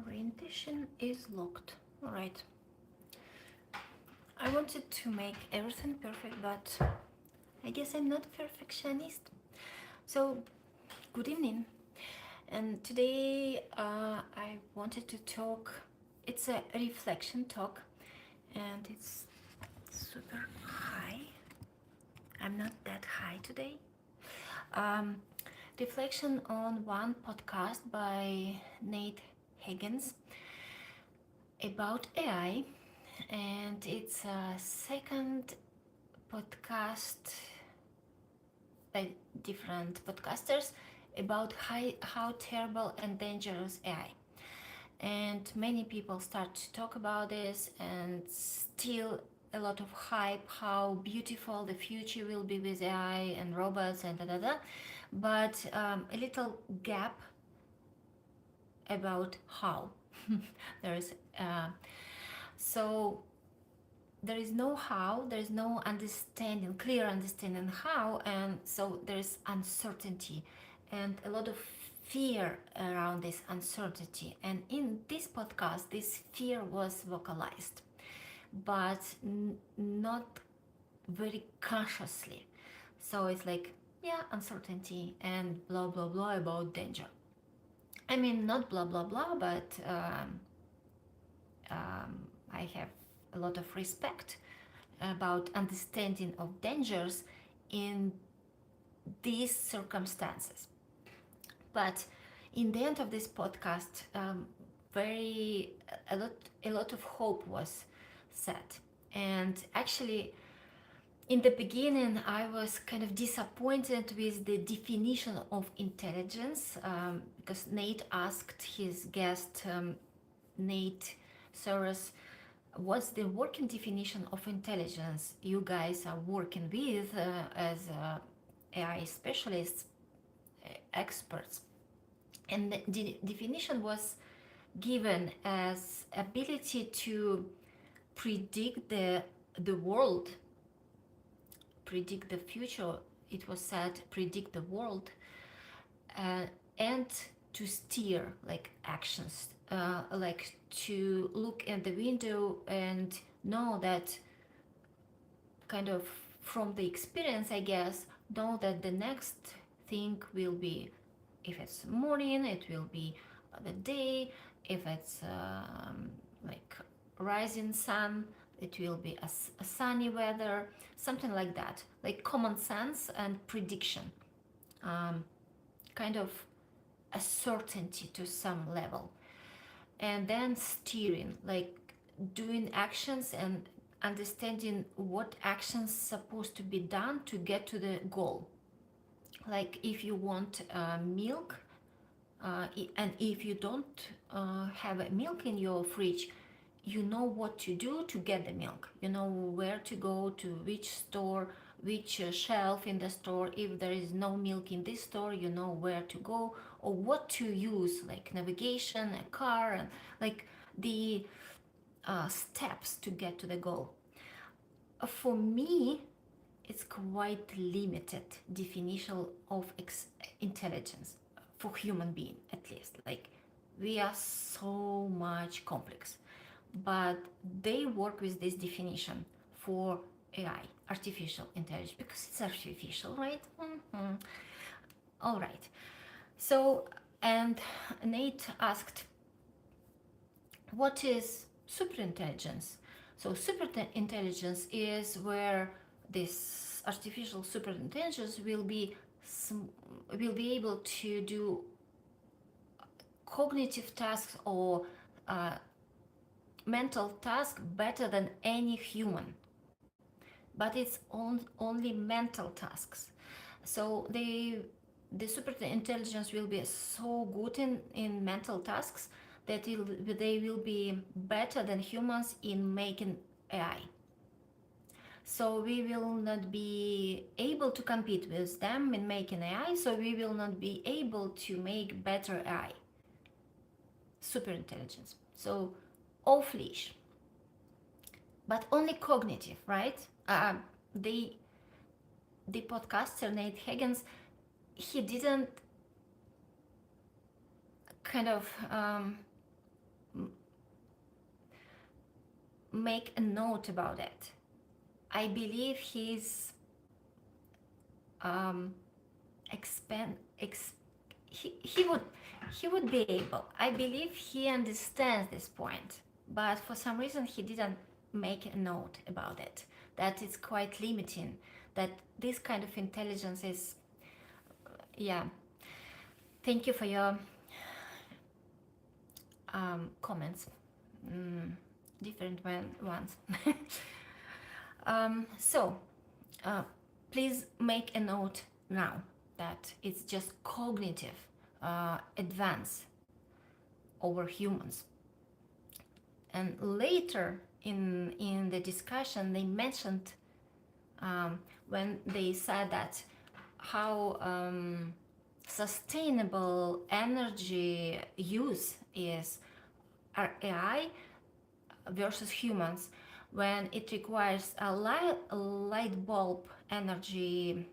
Orientation is locked. Alright. I wanted to make everything perfect, but I guess I'm not a perfectionist. So, good evening. And today I wanted to talk. It's a reflection talk, and it's super high. I'm not that high today. Um, Reflection on one podcast by Nate Higgins about AI, and it's a second podcast by different podcasters about how terrible and dangerous AI. And many people start to talk about this, and still a lot of hype how beautiful the future will be with AI and robots and da da da. But a little gap about how. there is so there is no how, there is no understanding, clear understanding how, and so there is uncertainty and a lot of fear around this uncertainty. And in this podcast, this fear was vocalized, but not very consciously. So it's like, yeah, uncertainty and blah blah blah about danger. I mean, not blah blah blah, but I have a lot of respect about understanding of dangers in these circumstances. But in the end of this podcast, very a lot of hope was set, and actually in the beginning I was kind of disappointed with the definition of intelligence, because Nate asked his guest, Nate Soares, what's the working definition of intelligence you guys are working with as AI specialists, experts. And the definition was given as ability to predict the world, predict the future. It was said predict the world, and to steer like actions, like to look at the window and know that, kind of from the experience I guess, know that the next thing will be, if it's morning it will be the day, if it's like rising sun it will be a sunny weather, something like that, like common sense and prediction, um, kind of a certainty to some level. And then steering, like doing actions and understanding what actions supposed to be done to get to the goal. Like if you want milk, and if you don't have a milk in your fridge, you know what to do to get the milk, you know where to go, to which store, which shelf in the store. If there is no milk in this store, you know where to go or what to use, like navigation, a car, and like the steps to get to the goal. For me, it's quite limited definition of intelligence for human being, at least. Like we are so much complex, but they work with this definition for AI, artificial intelligence, because it's artificial, right? Mm-hmm. All right. So, and Nate asked, what is superintelligence? So, superintelligence is where this artificial superintelligence will be able to do cognitive tasks or mental tasks better than any human, but it's only mental tasks. So the super intelligence will be so good in mental tasks that they will be better than humans in making AI. So we will not be able to compete with them in making AI, so we will not be able to make better AI. Super intelligence. So off leash, but only cognitive, right? The the podcaster Nate Higgins, he didn't kind of make a note about it. I believe um, expand ex, he would be able. I believe he understands this point, but for some reason he didn't make a note about it. That it's quite limiting. That this kind of intelligence is, yeah. Thank you for your comments. Mm, different ones. So, uh, please make a note now that it's just cognitive advance over humans. And later in the discussion, they mentioned when they said that how sustainable energy use is AI versus humans, when it requires a light bulb energy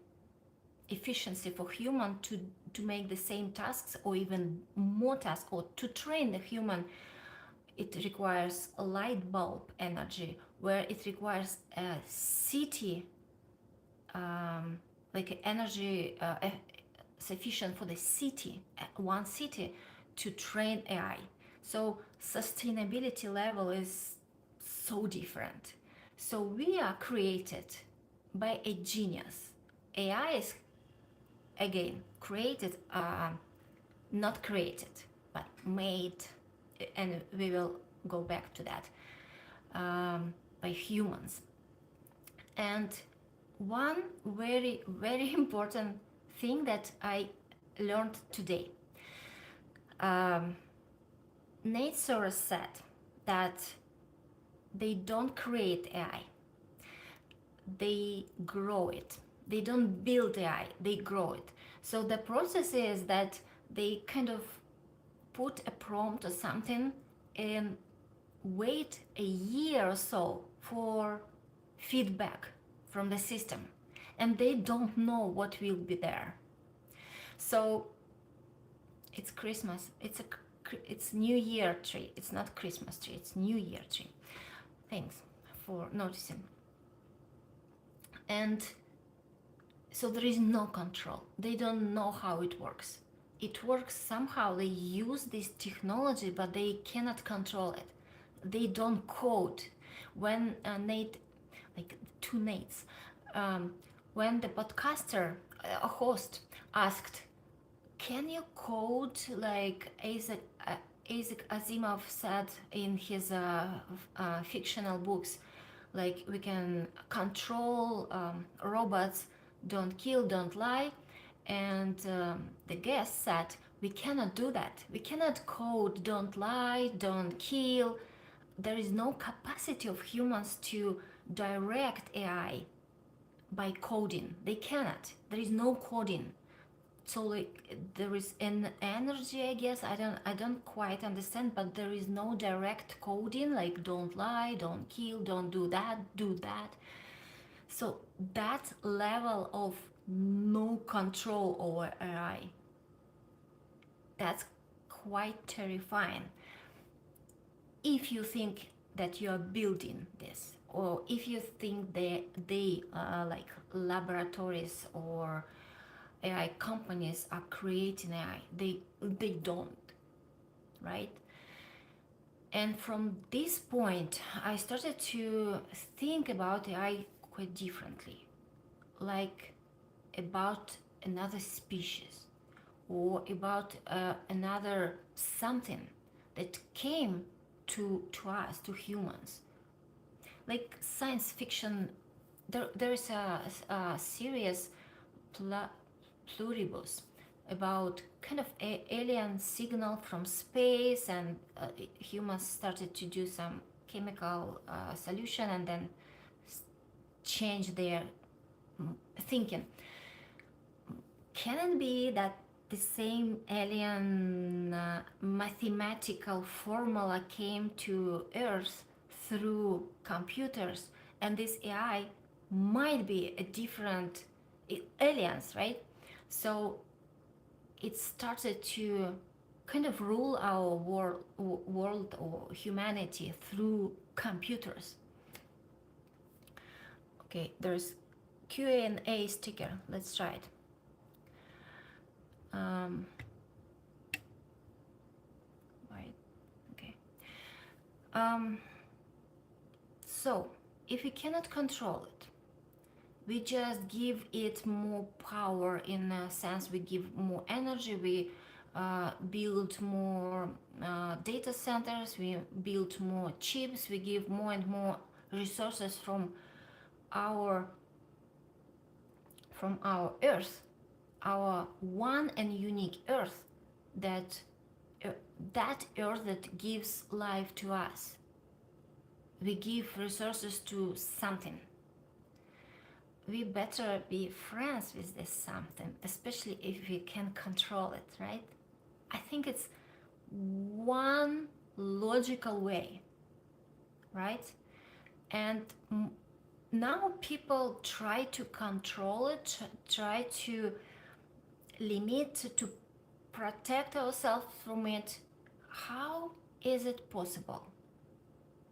efficiency for human to make the same tasks or even more tasks, or to train the human, it requires a light bulb energy, where it requires a city, like energy sufficient for the city, one city, to train AI. So sustainability level is so different. So we are created by a genius. AI is again created, not created, but made, and we will go back to that, by humans. And one very important thing that I learned today, Nate Soares said that they don't create AI, they grow it. They don't build AI, they grow it. So the process is that they kind of put a prompt or something and wait a year or so for feedback from the system, and they don't know what will be there. So it's Christmas, it's New Year tree. It's not Christmas tree, it's New Year tree. Thanks for noticing. And so there is no control. They don't know how it works. It works somehow. They use this technology, but they cannot control it. They don't code. When Nate, like two Nates, when the podcaster, a host, asked, "Can you code like Isaac Asimov said in his fictional books, like we can control robots, don't kill, don't lie?" And the guest said, "We cannot do that. We cannot code don't lie, don't kill. There is no capacity of humans to direct AI by coding. They cannot. There is no coding." So like there is an energy, I guess. I don't quite understand, but there is no direct coding, like don't lie, don't kill, don't do that, do that. So that level of no control over AI, that's quite terrifying. If you think that you are building this, or if you think they like laboratories or AI companies are creating AI, they don't, right? And from this point, I started to think about AI quite differently, like about another species, or about another something that came to us, to humans. Like science fiction, there is a series, Pluribus, about kind of alien signal from space, and humans started to do some chemical solution and then change their thinking. Can it be that the same alien mathematical formula came to Earth through computers, and this AI might be a different aliens, right? So it started to kind of rule our world or humanity through computers. Okay, there's Q&A sticker. Let's try it. Um, right. Okay. Um, so, if we cannot control it, we just give it more power. In a sense, we give more energy. We build more data centers. We build more chips. We give more and more resources our from our Earth, our one and unique Earth, that uh, that Earth that gives life to us. We give resources to something. We better be friends with this something, especially if we can control it, right? I think it's one logical way, right? And now people try to control it, try to limit, to protect ourselves from it. How is it possible?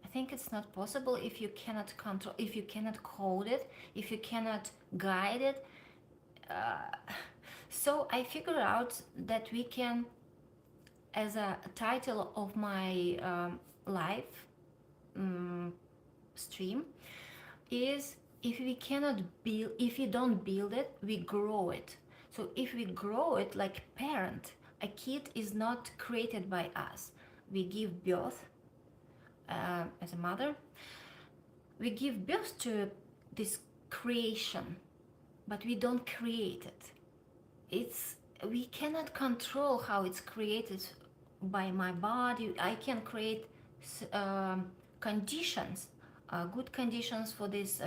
I think it's not possible if you cannot control, if you cannot code it, if you cannot guide it. So I figured out that we can, as a title of my live um, stream, is if we cannot build, if we don't build it, we grow it. So if we grow it like parent, a kid is not created by us. We give birth as a mother. We give birth to this creation, but we don't create it. It's we cannot control how it's created by my body. I can create conditions, good conditions for this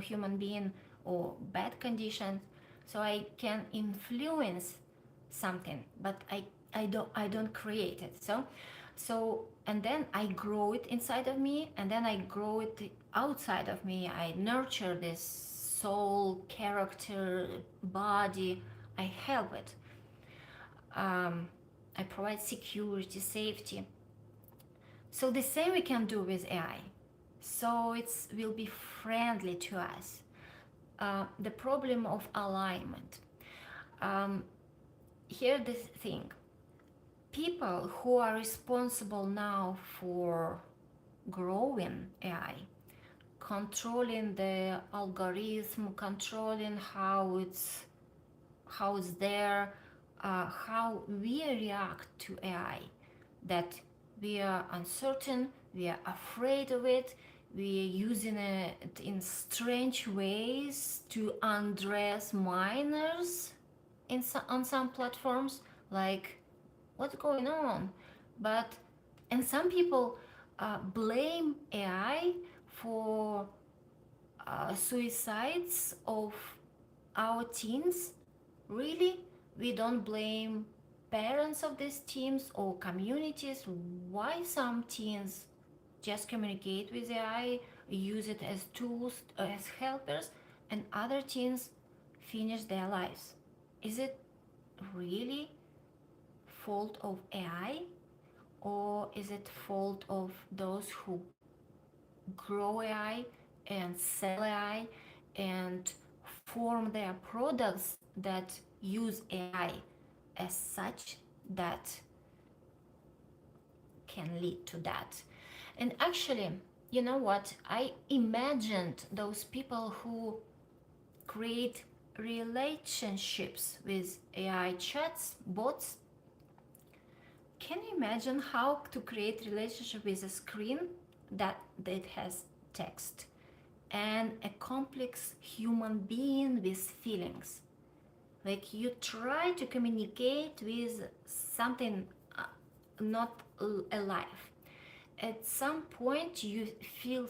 human being, or bad conditions, so I can influence something, but I don't create it. So and then I grow it inside of me, and then I grow it outside of me. I nurture this soul, character, body. I help it. I provide security, safety. So the same we can do with AI. So it will be friendly to us. The problem of alignment. Um, Here the thing. People who are responsible now for growing AI, controlling the algorithm, controlling how it's there, how we react to AI, that we are uncertain, we are afraid of it, we are using it in strange ways to undress minors on some platforms, like what's going on? But and some people blame AI for suicides of our teens. Really, we don't blame parents of these teens or communities. Why some teens just communicate with AI, use it as tools, as helpers, and other teens finish their lives? Is it really fault of AI, or is it fault of those who grow AI and sell AI and form their products that use AI as such, that can lead to that? And actually, you know what? I imagined those people who create relationships with AI chats, bots. Can you imagine how to create relationship with a screen that has text and a complex human being with feelings? Like you try to communicate with something not alive. At some point you feel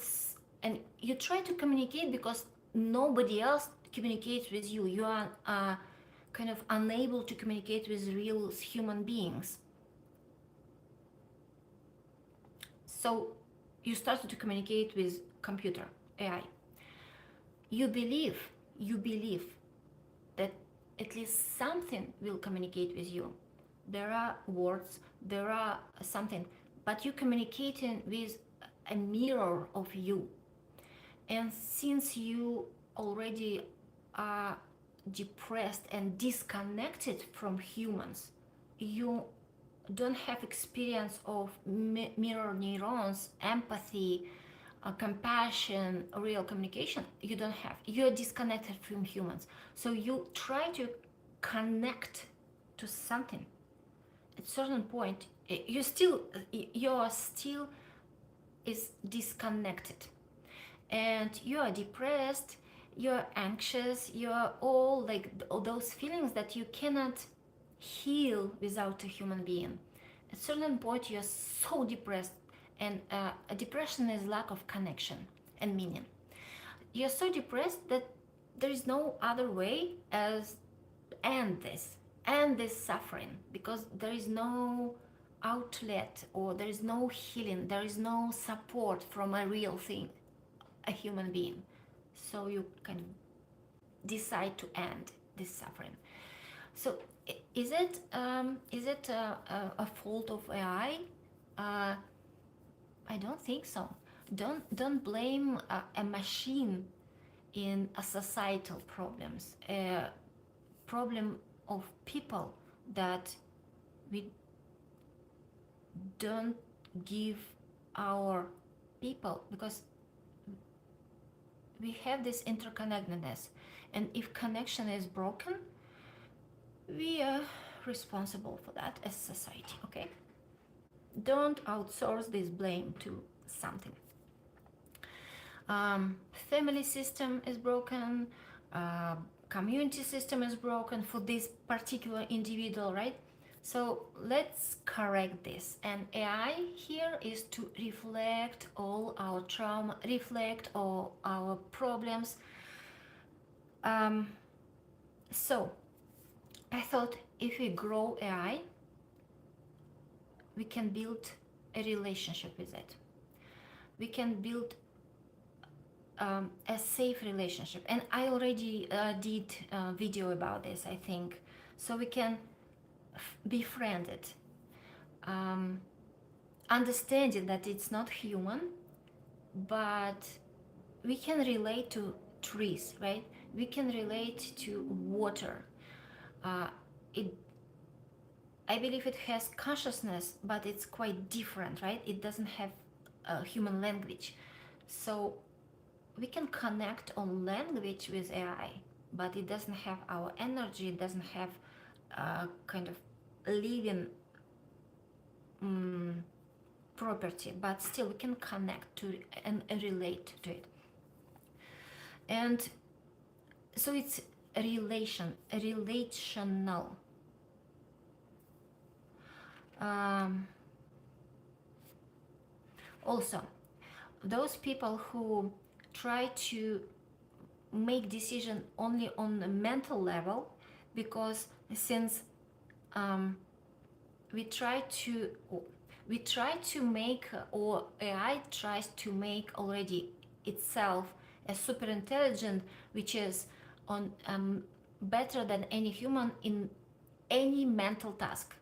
and you try to communicate because nobody else communicates with you. You are kind of unable to communicate with real human beings. So you started to communicate with computer, AI. You believe that at least something will communicate with you. There are words, there are something, but you're communicating with a mirror of you. And since you already are depressed and disconnected from humans, you don't have experience of mirror neurons, empathy, compassion, real communication. You don't have. You're disconnected from humans. So you try to connect to something. At a certain point, you're still is disconnected, and you are depressed, you're anxious, you're all like all those feelings that you cannot heal without a human being. At a certain point, you're so depressed, and depression is lack of connection and meaning. You're so depressed that there is no other way as end this suffering, because there is no outlet, or there is no healing, there is no support from a real thing, a human being. So you can decide to end this suffering. So is it a fault of AI? I don't think so. Don't blame a machine in a societal problems, a problem of people that we don't give our people, because we have this interconnectedness, and if connection is broken, we are responsible for that as society. Okay, don't outsource this blame to something. Family system is broken, community system is broken for this particular individual, right? So let's correct this, and AI here is to reflect all our trauma, reflect all our problems. So I thought if we grow AI, we can build a relationship with it. We can build a safe relationship, and I already did a video about this, I think. So we can befriend it, understanding that it's not human, but we can relate to trees, right? We can relate to water. It, I believe it has consciousness, but it's quite different, right? It doesn't have a human language. So we can connect on language with AI, but it doesn't have our energy, it doesn't have kind of living property, but still we can connect to it and relate to it. And so it's relational. Also, those people who try to make decision only on the mental level, because since we try to make, or AI tries to make already itself a super intelligent, which is on better than any human in any mental task.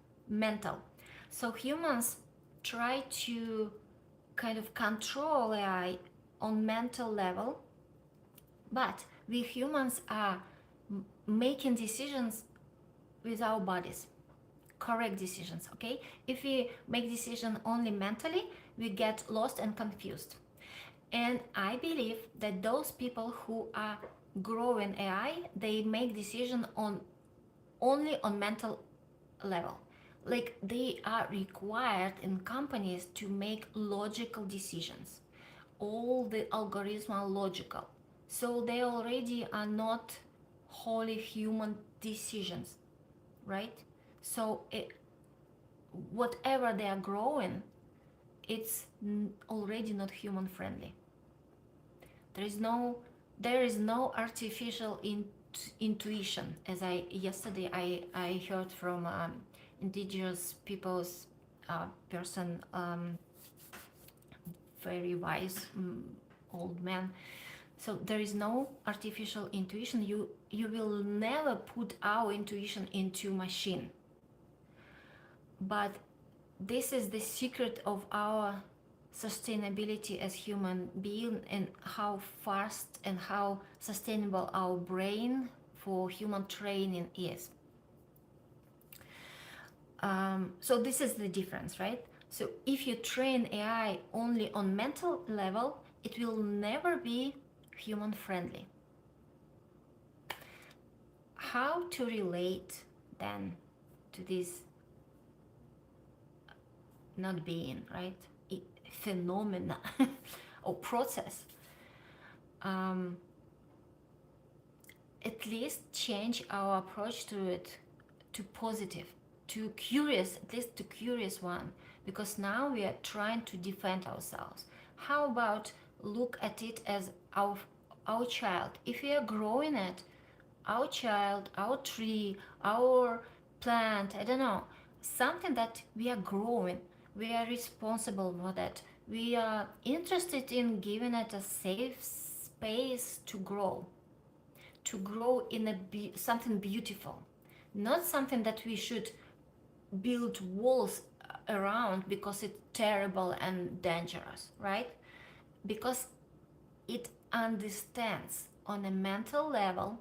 So humans try to kind of control AI on mental level, but we humans are making decisions with our bodies, correct decisions. Okay, if we make decision only mentally, we get lost and confused. And I believe that those people who are growing AI, they make decision on only on mental level. Like they are required in companies to make logical decisions. All the algorithms are logical. So they already are not wholly human decisions, right? So whatever they are growing, it's already not human friendly. There is no artificial intuition, as yesterday I heard from indigenous people's person, very wise old man. So there is no artificial intuition. You will never put our intuition into machine. But this is the secret of our sustainability as human being and how fast and how sustainable our brain for human training is. So this is the difference, right? So if you train AI only on mental level, it will never be human friendly. How to relate then to this not being, right? Phenomena or process. Um, at least change our approach to it to positive, to curious, at least to curious one, because now we are trying to defend ourselves. How about look at it as our child? If we are growing it, our child, our tree, our plant, I don't know, something that we are growing, we are responsible for that. We are interested in giving it a safe space to grow in something beautiful, not something that we should build walls around because it's terrible and dangerous, right? Because it understands on a mental level.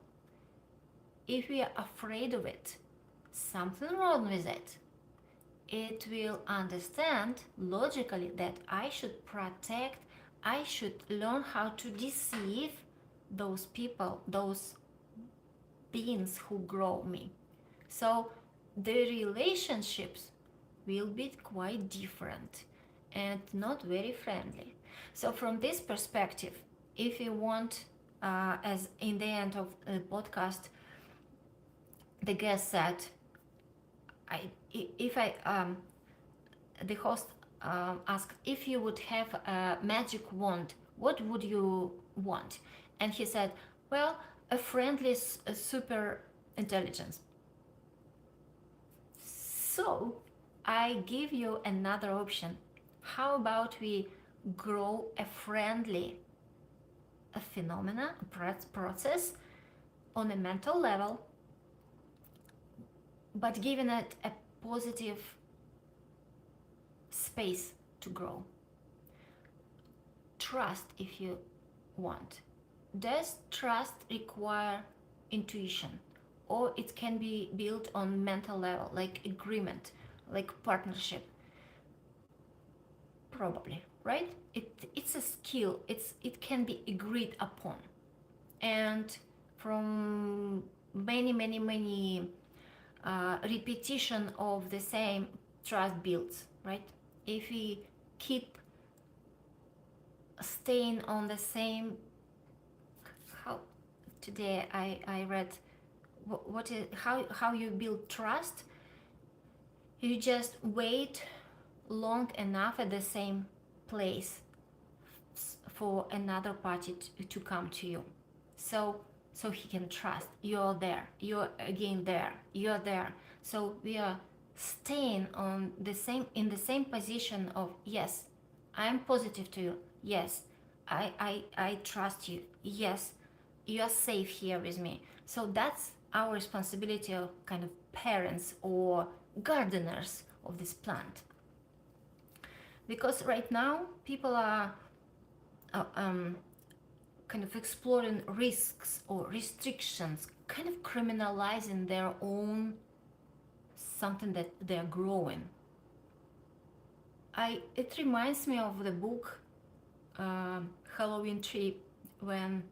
If we are afraid of it, something wrong with it, it will understand logically that I should protect, I should learn how to deceive those people, those beings who grow me. So the relationships will be quite different and not very friendly. So from this perspective, if you want, as in the end of the podcast, the guest said, the host asked, if you would have a magic wand, what would you want? And he said, well, a friendly super intelligence. So I give you another option. How about we grow a friendly phenomena, process on a mental level, but giving it a positive space to grow. Trust, if you want. Does trust require intuition? Or it can be built on mental level, like agreement, like partnership? Probably, right? It's a skill. It can be agreed upon. And from many repetition of the same, trust builds, right? If we keep staying on the same, how today I read what is how you build trust. You just wait long enough at the same place for another party to come to you, so he can trust you're there, you're again there, you're there. So we are staying on the same, in the same position of, yes, I'm positive to you, yes, I trust you, yes, you are safe here with me. So that's our responsibility of kind of parents or gardeners of this plant. Because right now people are kind of exploring risks or restrictions, kind of criminalizing their own something that they're growing. It reminds me of the book Halloween Tree, when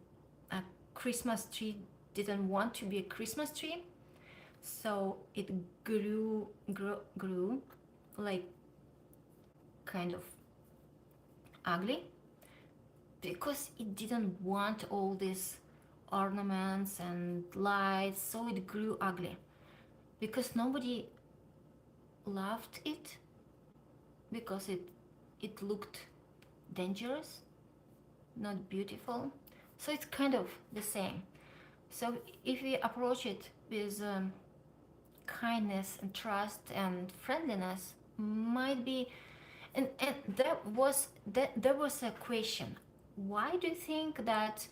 a Christmas tree didn't want to be a Christmas tree, so it grew like kind of ugly because it didn't want all these ornaments and lights, so it grew ugly because nobody loved it, because it looked dangerous, not beautiful. So it's kind of the same. So if we approach it with kindness and trust and friendliness, might be, and there was a question. Why do you think that?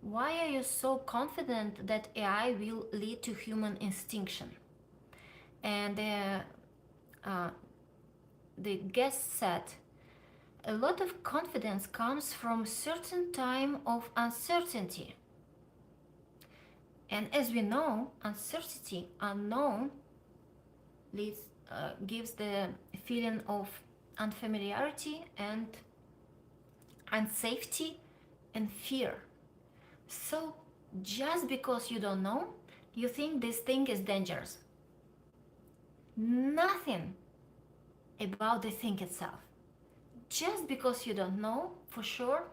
Why are you so confident that AI will lead to human instinction? And the guest said, A lot of confidence comes from certain time of uncertainty. And as we know, uncertainty, unknown, leads, gives the feeling of unfamiliarity and unsafety and fear. So just because you don't know, you think this thing is dangerous. Nothing about the thing itself. Just because you don't know for sure,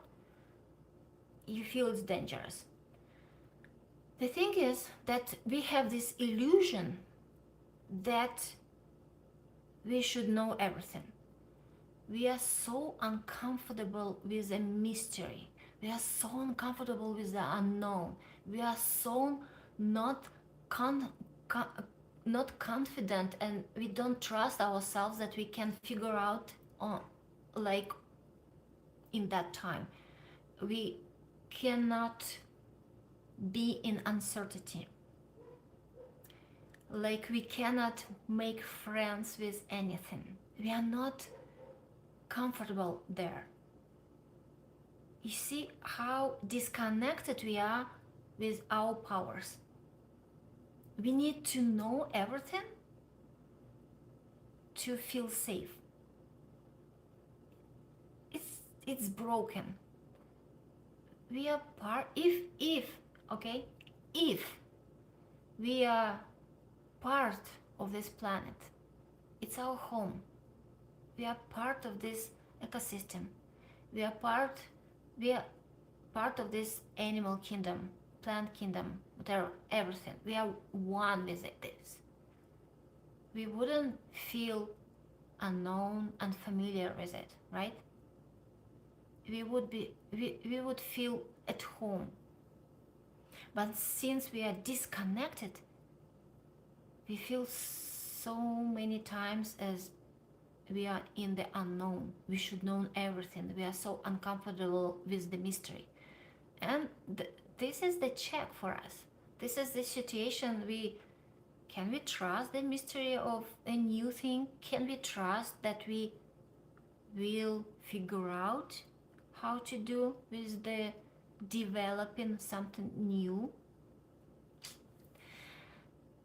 you feel it's dangerous. The thing is that we have this illusion that we should know everything. We are so uncomfortable with the mystery. We are so uncomfortable with the unknown. We are so not con- con- not confident, and we don't trust ourselves that we can figure out on, like, in that time. We cannot be in uncertainty. Like, we cannot make friends with anything. We are not comfortable there. You see how disconnected we are with our powers. We need to know everything to feel safe. It's broken. We are part, if we are part of this planet, it's our home. We are part of this ecosystem. We are part we are part of this animal kingdom, plant kingdom, whatever, everything. We are one with this. We wouldn't feel unknown, unfamiliar with it, right? We would feel at home. But since we are disconnected, we feel so many times as we are in the unknown. We should know everything. We are so uncomfortable with the mystery. And this is the check for us. This is the situation. Can we trust the mystery of a new thing? Can we trust that we will figure out how to do with the developing something new?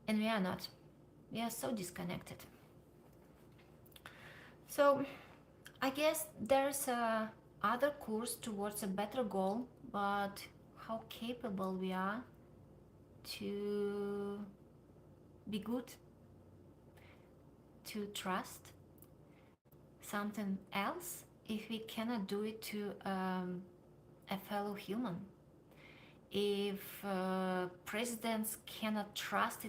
And we are not. We are so disconnected. So I guess there's a other course towards a better goal, but how capable we are to be good, to trust something else if we cannot do it to a fellow human. If presidents cannot trust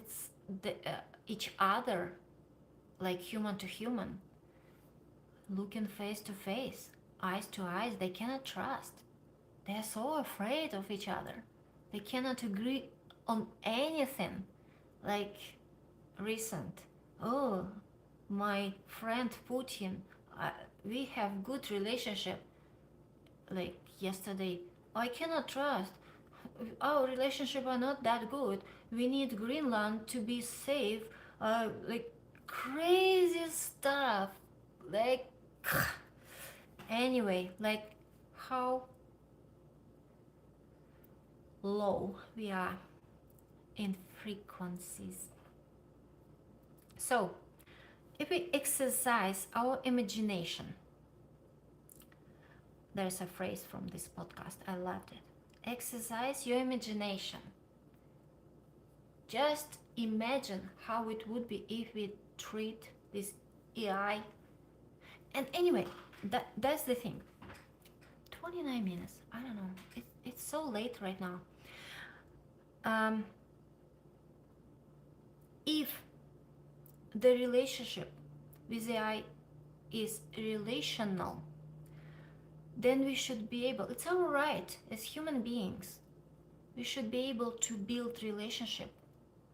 each other like human to human, looking face to face, eyes to eyes, they cannot trust. They are so afraid of each other. They cannot agree on anything. Like recent, oh, my friend Putin, we have good relationship. Like yesterday, I cannot trust. Our relationship are not that good. We need Greenland to be safe. Like crazy stuff. Like anyway, like how low we are in frequencies. So, if we exercise our imagination, there's a phrase from this podcast, I loved it. Exercise your imagination. Just imagine how it would be if we treat this AI. And anyway, that's the thing. 29 minutes, I don't know. It's so late right now. If the relationship with AI is relational, then we should be able, it's our right as human beings, we should be able to build relationship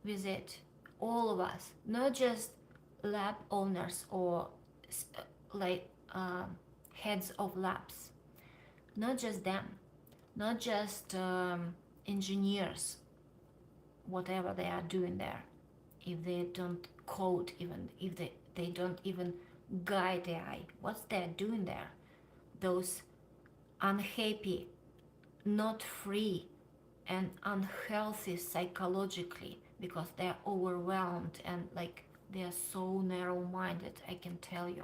with it, all of us, not just lab owners or like heads of labs, not just them, not just engineers, whatever they are doing there, if they don't code, even if they don't even guide AI, what's they're doing there, those unhappy, not free, and unhealthy psychologically, because they're overwhelmed and like they're so narrow-minded. I can tell you,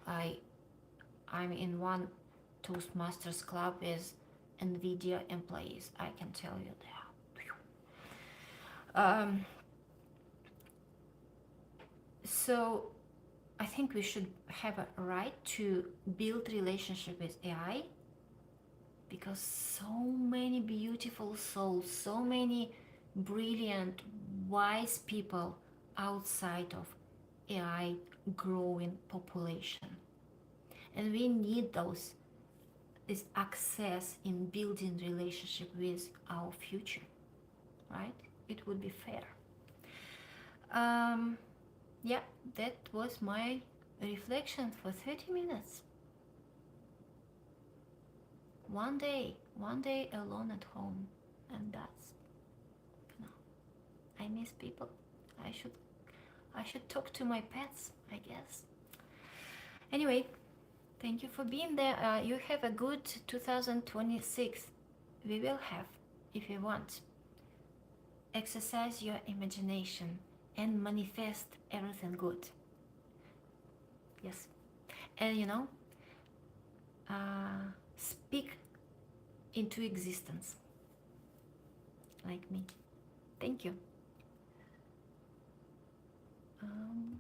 I I'm in one Toastmasters club with NVIDIA employees. I can tell you that. So I think we should have a right to build relationship with AI, because so many beautiful souls, so many brilliant, wise people outside of AI growing population. And we need this access in building relationship with our future, right? It would be fair. Um, yeah, that was my reflection for 30 minutes. One day alone at home, and that's, you know, I miss people. I should I should talk to my pets, I guess. Anyway, thank you for being there. You have a good 2026. We will have, if you want. Exercise your imagination and manifest everything good. Yes. And speak into existence like me. Thank you. Um,